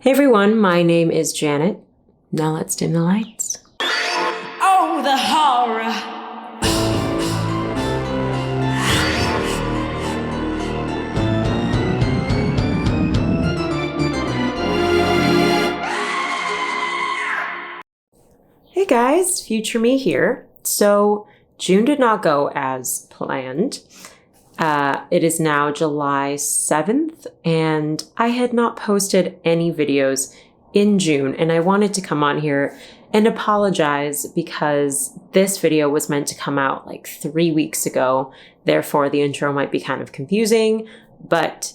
Hey everyone, my name is Janet. Now let's dim the lights. Oh, the horror! Hey guys, future me here. So June did not go as planned. It is now July 7th, and I had not posted any videos in June, and I wanted to come on here and apologize because this video was meant to come out like 3 weeks ago. Therefore, the intro might be kind of confusing, but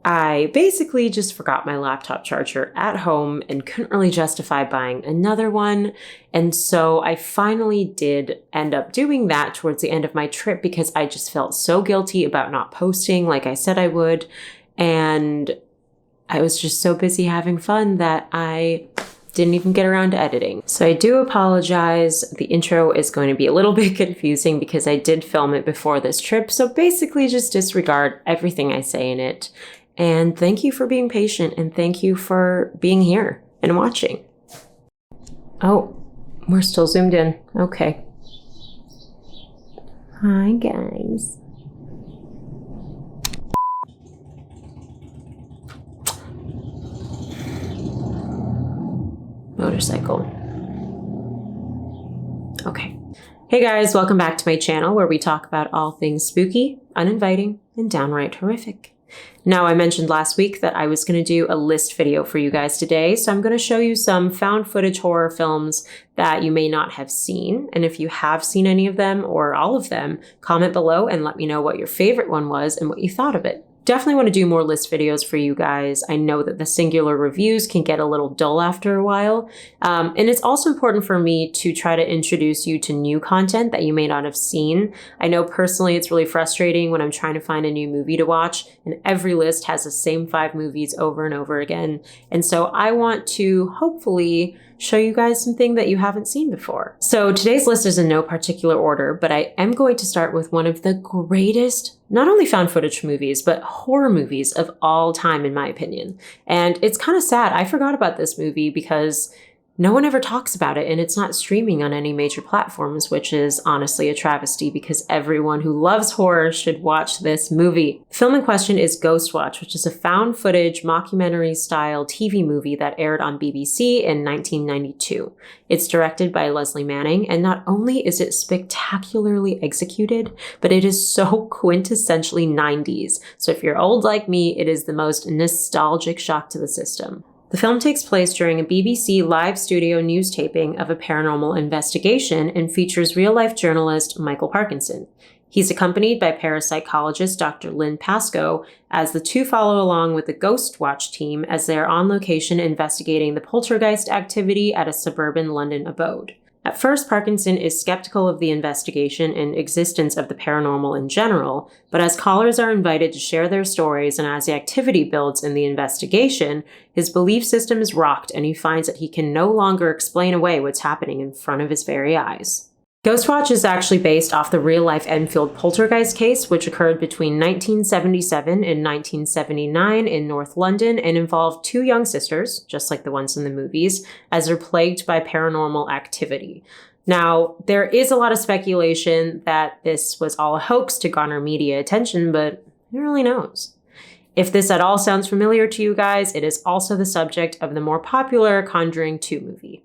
I basically just forgot my laptop charger at home and couldn't really justify buying another one. And so I finally did end up doing that towards the end of my trip because I just felt so guilty about not posting like I said I would. And I was just so busy having fun that I didn't even get around to editing. So I do apologize. The intro is going to be a little bit confusing because I did film it before this trip. So basically just disregard everything I say in it. And thank you for being patient, and thank you for being here and watching. Oh, we're still zoomed in. Okay. Hi, guys. Motorcycle. Okay. Hey guys, welcome back to my channel where we talk about all things spooky, uninviting, and downright horrific. Now, I mentioned last week that I was going to do a list video for you guys today, so I'm going to show you some found footage horror films that you may not have seen. And if you have seen any of them or all of them, comment below and let me know what your favorite one was and what you thought of it. Definitely want to do more list videos for you guys. I know that the singular reviews can get a little dull after a while. And it's also important for me to try to introduce you to new content that you may not have seen. I know personally it's really frustrating when I'm trying to find a new movie to watch and every list has the same 5 movies over and over again. And so I want to hopefully show you guys something that you haven't seen before. So today's list is in no particular order, but I am going to start with one of the greatest, not only found footage movies, but horror movies of all time, in my opinion. And it's kind of sad. I forgot about this movie because no one ever talks about it and it's not streaming on any major platforms, which is honestly a travesty because everyone who loves horror should watch this movie. The film in question is Ghostwatch, which is a found footage mockumentary style TV movie that aired on BBC in 1992. It's directed by Leslie Manning, and not only is it spectacularly executed, but it is so quintessentially 90s. So if you're old like me, it is the most nostalgic shock to the system. The film takes place during a BBC live studio news taping of a paranormal investigation and features real-life journalist Michael Parkinson. He's accompanied by parapsychologist Dr. Lynn Pascoe as the two follow along with the Ghostwatch team as they are on location investigating the poltergeist activity at a suburban London abode. At first, Parkinson is skeptical of the investigation and existence of the paranormal in general, but as callers are invited to share their stories and as the activity builds in the investigation, his belief system is rocked and he finds that he can no longer explain away what's happening in front of his very eyes. Ghostwatch is actually based off the real-life Enfield poltergeist case, which occurred between 1977 and 1979 in North London and involved 2 young sisters, just like the ones in the movies, as they're plagued by paranormal activity. Now, there is a lot of speculation that this was all a hoax to garner media attention, but who really knows? If this at all sounds familiar to you guys, it is also the subject of the more popular Conjuring 2 movie.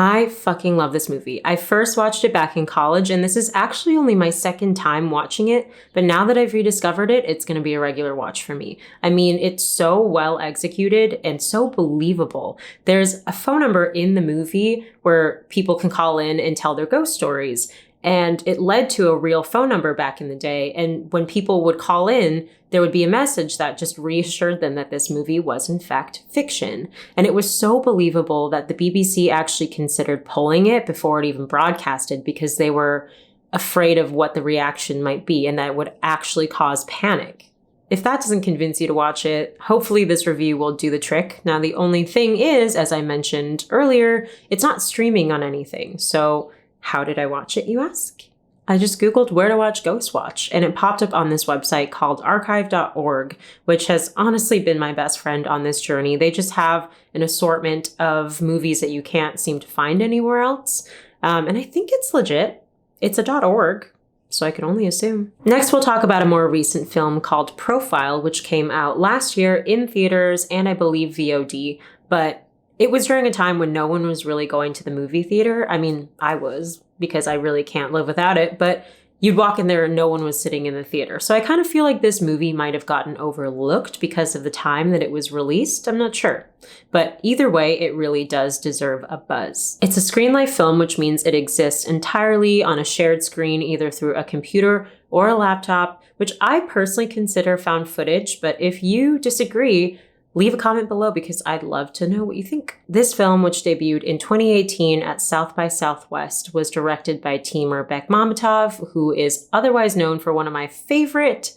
I fucking love this movie. I first watched it back in college, and this is actually only my second time watching it, but now that I've rediscovered it, it's going to be a regular watch for me. I mean, it's so well executed and so believable. There's a phone number in the movie where people can call in and tell their ghost stories, and it led to a real phone number back in the day, and when people would call in, there would be a message that just reassured them that this movie was in fact fiction. And it was so believable that the BBC actually considered pulling it before it even broadcasted because they were afraid of what the reaction might be and that it would actually cause panic. If that doesn't convince you to watch it, hopefully this review will do the trick. Now, the only thing is, as I mentioned earlier, it's not streaming on anything. So how did I watch it, you ask? I just Googled where to watch Ghostwatch, and it popped up on this website called archive.org, which has honestly been my best friend on this journey. They just have an assortment of movies that you can't seem to find anywhere else. And I think it's legit. It's a .org, so I can only assume. Next, we'll talk about a more recent film called Profile, which came out last year in theaters and I believe VOD, but it was during a time when no one was really going to the movie theater. I mean, I was, because I really can't live without it, but you'd walk in there and no one was sitting in the theater. So I kind of feel like this movie might have gotten overlooked because of the time that it was released. I'm not sure. But either way, it really does deserve a buzz. It's a screen-life film, which means it exists entirely on a shared screen, either through a computer or a laptop, which I personally consider found footage. But if you disagree, leave a comment below because I'd love to know what you think. This film, which debuted in 2018 at South by Southwest, was directed by Timur Bekmambetov, who is otherwise known for one of my favorite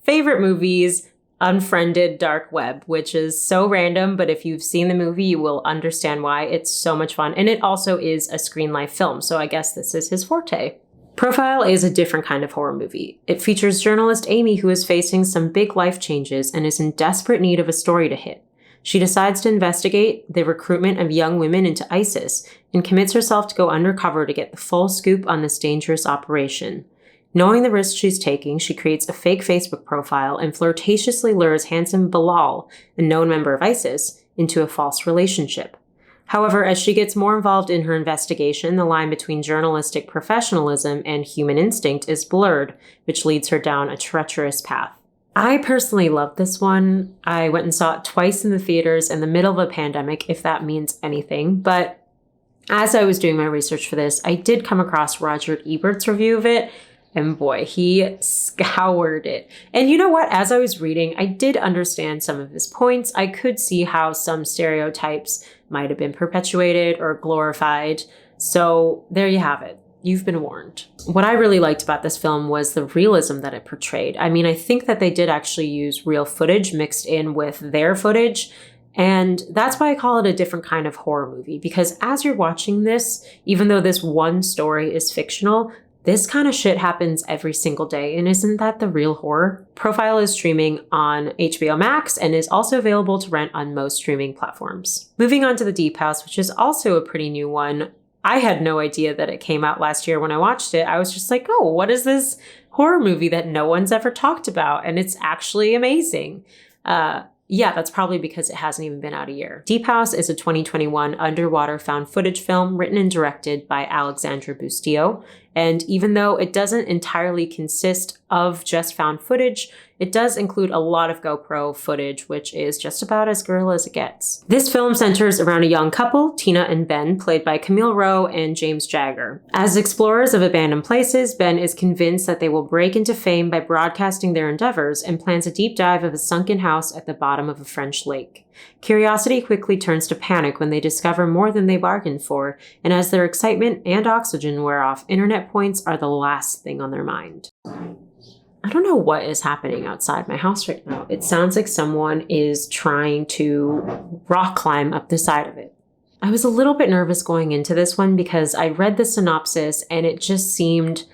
movies, Unfriended Dark Web, which is so random, but if you've seen the movie, you will understand why. It's so much fun. And it also is a screen-life film, so I guess this is his forte. Profile is a different kind of horror movie. It features journalist Amy, who is facing some big life changes and is in desperate need of a story to hit. She decides to investigate the recruitment of young women into ISIS and commits herself to go undercover to get the full scoop on this dangerous operation. Knowing the risk she's taking, she creates a fake Facebook profile and flirtatiously lures handsome Bilal, a known member of ISIS, into a false relationship. However, as she gets more involved in her investigation, the line between journalistic professionalism and human instinct is blurred, which leads her down a treacherous path. I personally love this one. I went and saw it twice in the theaters in the middle of a pandemic, if that means anything. But as I was doing my research for this, I did come across Roger Ebert's review of it. And boy, he scoured it. And you know what? As I was reading, I did understand some of his points. I could see how some stereotypes might have been perpetuated or glorified. So there you have it. You've been warned. What I really liked about this film was the realism that it portrayed. I mean, I think that they did actually use real footage mixed in with their footage. And that's why I call it a different kind of horror movie. Because as you're watching this, even though this one story is fictional, this kind of shit happens every single day, and isn't that the real horror? Profile is streaming on HBO Max and is also available to rent on most streaming platforms. Moving on to The Deep House, which is also a pretty new one. I had no idea that it came out last year when I watched it. I was just like, oh, what is this horror movie that no one's ever talked about? And it's actually amazing. Yeah, that's probably because it hasn't even been out a year. Deep House is a 2021 underwater found footage film written and directed by Alexandra Bustillo. And even though it doesn't entirely consist of just found footage, it does include a lot of GoPro footage, which is just about as guerrilla as it gets. This film centers around a young couple, Tina and Ben, played by Camille Rowe and James Jagger. As explorers of abandoned places, Ben is convinced that they will break into fame by broadcasting their endeavors and plans a deep dive of a sunken house at the bottom of a French lake. Curiosity quickly turns to panic when they discover more than they bargained for, and as their excitement and oxygen wear off, internet points are the last thing on their mind. I don't know what is happening outside my house right now. It sounds like someone is trying to rock climb up the side of it. I was a little bit nervous going into this one because I read the synopsis and it just seemed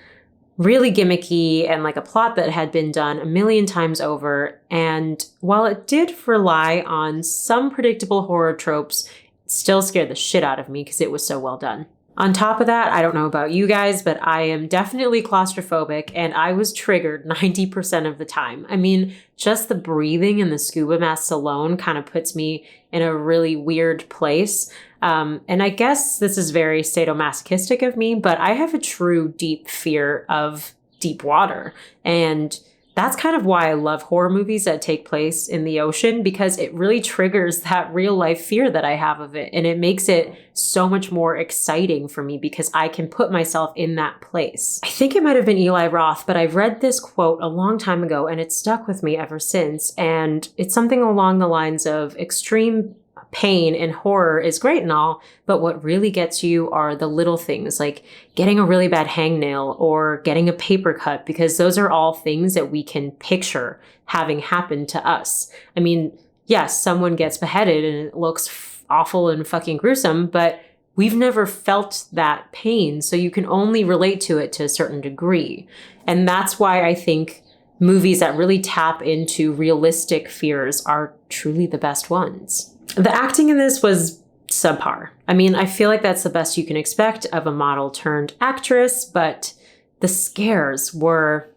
really gimmicky and like a plot that had been done a million times over. And while it did rely on some predictable horror tropes, it still scared the shit out of me because it was so well done. On top of that, I don't know about you guys, but I am definitely claustrophobic and I was triggered 90% of the time. I mean, just the breathing and the scuba masks alone kind of puts me in a really weird place. And I guess this is very sadomasochistic of me, but I have a true deep fear of deep water. And that's kind of why I love horror movies that take place in the ocean, because it really triggers that real life fear that I have of it. And it makes it so much more exciting for me because I can put myself in that place. I think it might have been Eli Roth, but I've read this quote a long time ago and it's stuck with me ever since. And it's something along the lines of extreme pain and horror is great and all, but what really gets you are the little things like getting a really bad hangnail or getting a paper cut, because those are all things that we can picture having happened to us. I mean, yes, someone gets beheaded and it looks awful and fucking gruesome, but we've never felt that pain, so you can only relate to it to a certain degree. And that's why I think movies that really tap into realistic fears are truly the best ones. The acting in this was subpar. I mean, I feel like that's the best you can expect of a model turned actress, but the scares were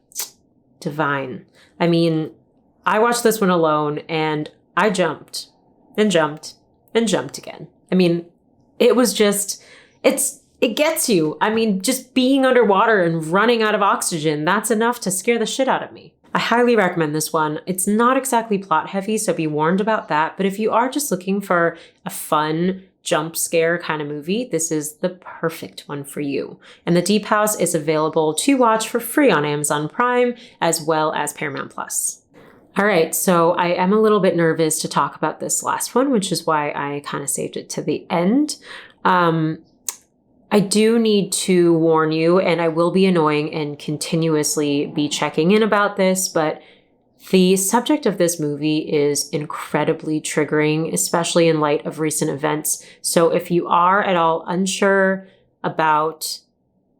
divine. I mean, I watched this one alone and I jumped and jumped and jumped again. I mean, it was just, it gets you. I mean, just being underwater and running out of oxygen, that's enough to scare the shit out of me. I highly recommend this one. It's not exactly plot heavy, so be warned about that. But if you are just looking for a fun jump scare kind of movie, this is the perfect one for you. And The Deep House is available to watch for free on Amazon Prime as well as Paramount Plus. All right, so I am a little bit nervous to talk about this last one, which is why I kind of saved it to the end. I do need to warn you, and I will be annoying and continuously be checking in about this, but the subject of this movie is incredibly triggering, especially in light of recent events. So if you are at all unsure about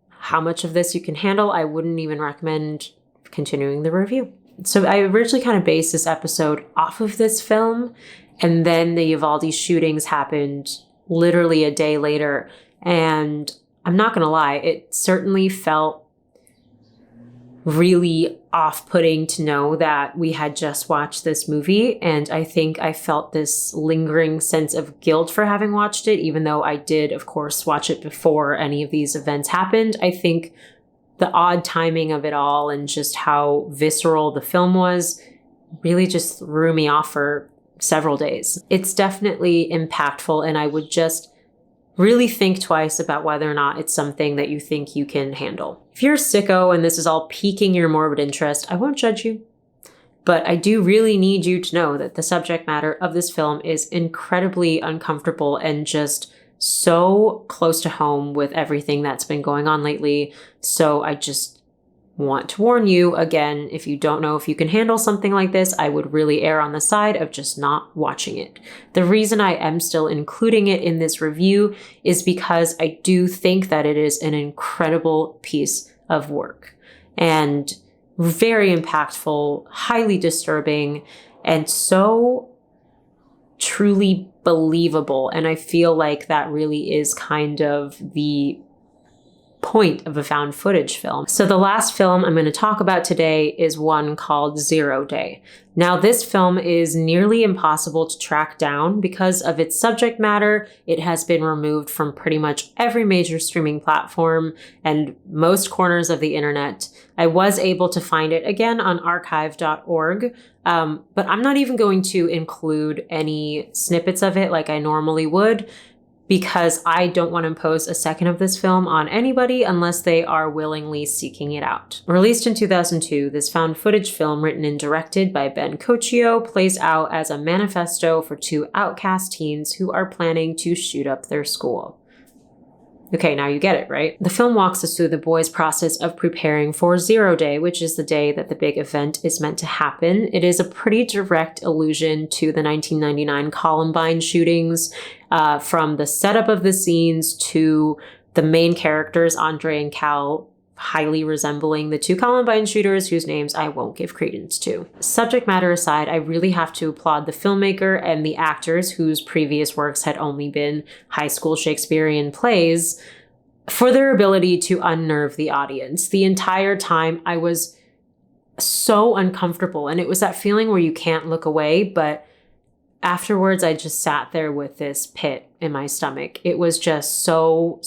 how much of this you can handle, I wouldn't even recommend continuing the review. So I originally kind of based this episode off of this film, and then the Uvalde shootings happened literally a day later. And I'm not going to lie, it certainly felt really off-putting to know that we had just watched this movie. And I think I felt this lingering sense of guilt for having watched it, even though I did, of course, watch it before any of these events happened. I think the odd timing of it all and just how visceral the film was really just threw me off for several days. It's definitely impactful, and I would just really think twice about whether or not it's something that you think you can handle. If you're a sicko and this is all piquing your morbid interest, I won't judge you. But I do really need you to know that the subject matter of this film is incredibly uncomfortable and just so close to home with everything that's been going on lately. So I just want to warn you again, if you don't know if you can handle something like this, I would really err on the side of just not watching it. The reason I am still including it in this review is because I do think that it is an incredible piece of work and very impactful, highly disturbing, and so truly believable. And I feel like that really is kind of the point of a found footage film. So the last film I'm going to talk about today is one called 0 Day. Now, this film is nearly impossible to track down because of its subject matter. It has been removed from pretty much every major streaming platform and most corners of the internet. I was able to find it again on archive.org, but I'm not even going to include any snippets of it like I normally would, because I don't want to impose a second of this film on anybody unless they are willingly seeking it out. Released in 2002, this found footage film, written and directed by Coccio, plays out as a manifesto for two outcast teens who are planning to shoot up their school. Okay, now you get it, right? The film walks us through the boys' process of preparing for 0 Day, which is the day that the big event is meant to happen. It is a pretty direct allusion to the 1999 Columbine shootings, from the setup of the scenes to the main characters, Andre and Cal, highly resembling the two Columbine shooters whose names I won't give credence to. Subject matter aside, I really have to applaud the filmmaker and the actors whose previous works had only been high school Shakespearean plays for their ability to unnerve the audience. The entire time I was so uncomfortable, and it was that feeling where you can't look away, but afterwards, I just sat there with this pit in my stomach. It was just so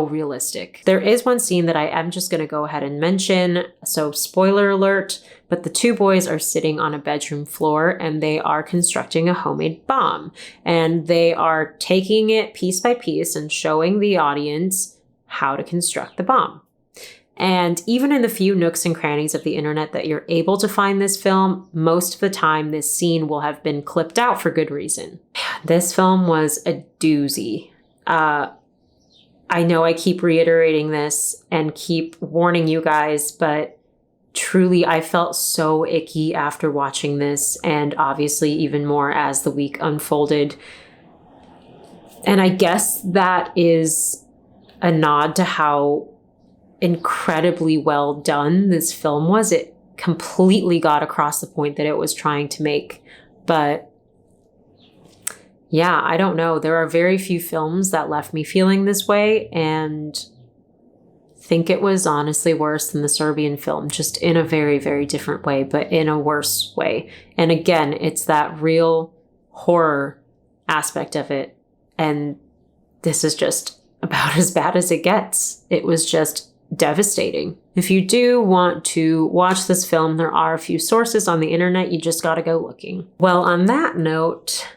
realistic. There is one scene that I am just going to go ahead and mention. So spoiler alert, but the two boys are sitting on a bedroom floor and they are constructing a homemade bomb. And they are taking it piece by piece and showing the audience how to construct the bomb. And even in the few nooks and crannies of the internet that you're able to find this film, most of the time this scene will have been clipped out for good reason. This film was a doozy. I know I keep reiterating this and keep warning you guys, but truly I felt so icky after watching this, and obviously even more as the week unfolded. And I guess that is a nod to how incredibly well done this film was. It completely got across the point that it was trying to make. But yeah, I don't know. There are very few films that left me feeling this way, and I think it was honestly worse than the Serbian film, just in a very, very different way, but in a worse way. And again, it's that real horror aspect of it. And this is just about as bad as it gets. It was just devastating. If you do want to watch this film, there are a few sources on the internet. You just got to go looking. Well, on that note,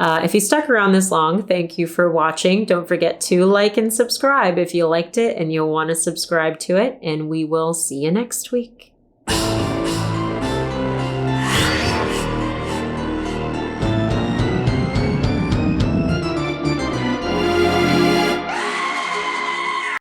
if you stuck around this long, thank you for watching. Don't forget to like and subscribe if you liked it and you'll want to subscribe to it. And we will see you next week.